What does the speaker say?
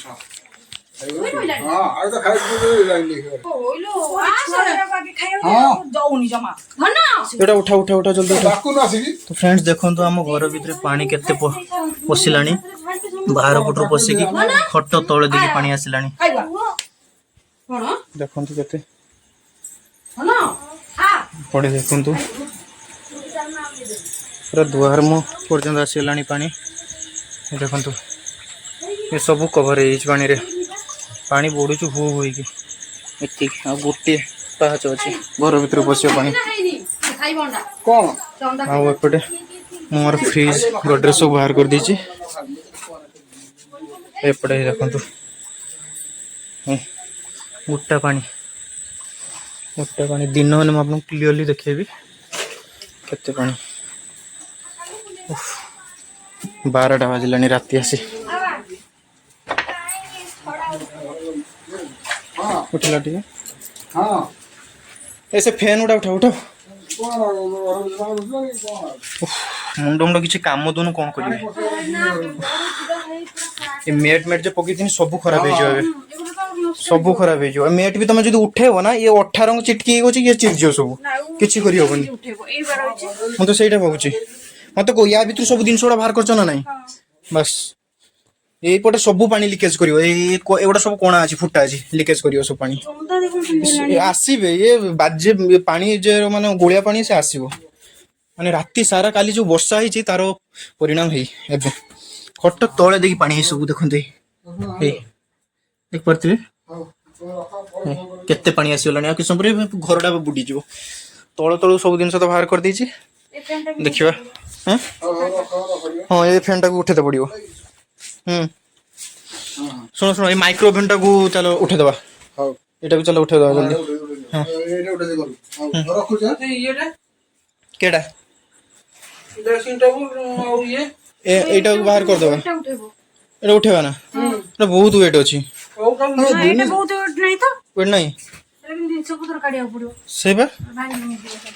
हां आ तो खाइ लाइन ओइलो आ सरे बाकी खाइयो जाउनी जमा हना एटा उठा उठा उठा जल्दी उठा। बाकु न आसी तो फ्रेंड्स देखंतु हम घर भीतर पानी केते पसिलानी बाहर पटरो पसिकी खट तळे देखि पानी आसिलानी खाइबा कोन देखंतु केते हना आ पड़े देखंतु पूरा दुआर मु पर्यंत आसिलानी पानी देखंतु ये सब कवर है पानी रे पानी बढ़ुचु हु होइकी एति आ गोटे पाहाच अछि घर भीतर पसियो पानी खाइबंडा कोन आ एपटे मोर फ्रिज गोड्रेज सब बाहर कर दीची एपटे देखंतु गुट्टा पानी दिन में मैं आपको क्लियरली देखेबी केते पानी 12टा बाजिलानी राति आसी उठला ठीक है हां ऐसे फैन उठा उठा उठा कोन मुंड मुंड किसी काम दोनों कौन करिवे ये मेट जे पकी दिन सब खराब हो जावे सब खराब हो जावे मेट भी तुम जदी उठेबो ना ये 18 चिटकी होची ये चिरजो सब किछि करि होबनी उठेबो एई बार होची म तो सेटा भाबुची मते को या भीतर सब दिन सोडा बाहर करछ ना नहीं बस ये पटे सब पानी लीकेज करियो एगोटा सब कोणा अछि फुटा अछि लीकेज करियो सब पानी चंदा देखो आसीबे ये बाजे पानी जे माने गोलिया पानी से आसीबो माने राति सारा काली जो वर्षा हिची तारो परिणाम हेई एबे खट तळे देखि पानी सब देखंते हे देख परथिबे केते पानी आसीलानी आ कि संपरे घरडा बुडी जिवो तळ तळ सब दिन तो बाहर कर दीची देखिबा हैं हां ये फैन टा को उठेते पड़ियो सुनो सुनो ये माइक्रो फैन टा को चलो उठे दबा हां एटा को चलो उठे दबा जल्दी हां एटा उठे दे करू रखु जा येटा केडा ड्रेसिंग टेबल और ये एटा को बाहर कर दबा उठेबो एटा उठेबा ना एटा बहुत वेट अछि और कम एटा बहुत वेट नहीं तो वेट नहीं लेकिन दिन सब उधर काढिया पड़ो सेबा भाई नहीं